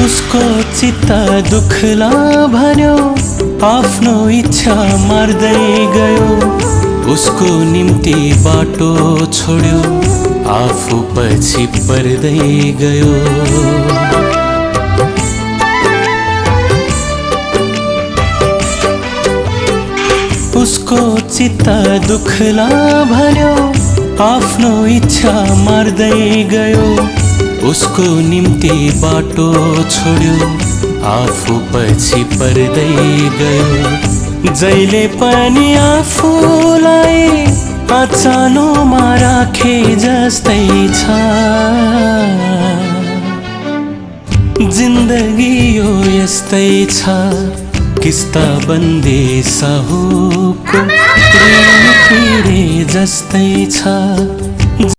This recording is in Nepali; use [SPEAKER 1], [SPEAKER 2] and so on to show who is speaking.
[SPEAKER 1] उसको चित्त दुखला भन्यो, आफ्नो इच्छा मार्दै गयो। उसको निम्ति बाटो छोड्यो, आफू पछि पर्दै गयो। उसको चित्त दुखला भन्यो, आफ्नो इच्छा मार्दै गयो। उसको निम्ति बाटो छोड्यो, आफू पछि पर्दै गयो। जहिले पनि आफूलाई अचानोमा राखे जस्तै छ। जिन्दगी यो यस्तै छ, किस्ता बन्दी साहुको ऋण तिरे जस्तै छ।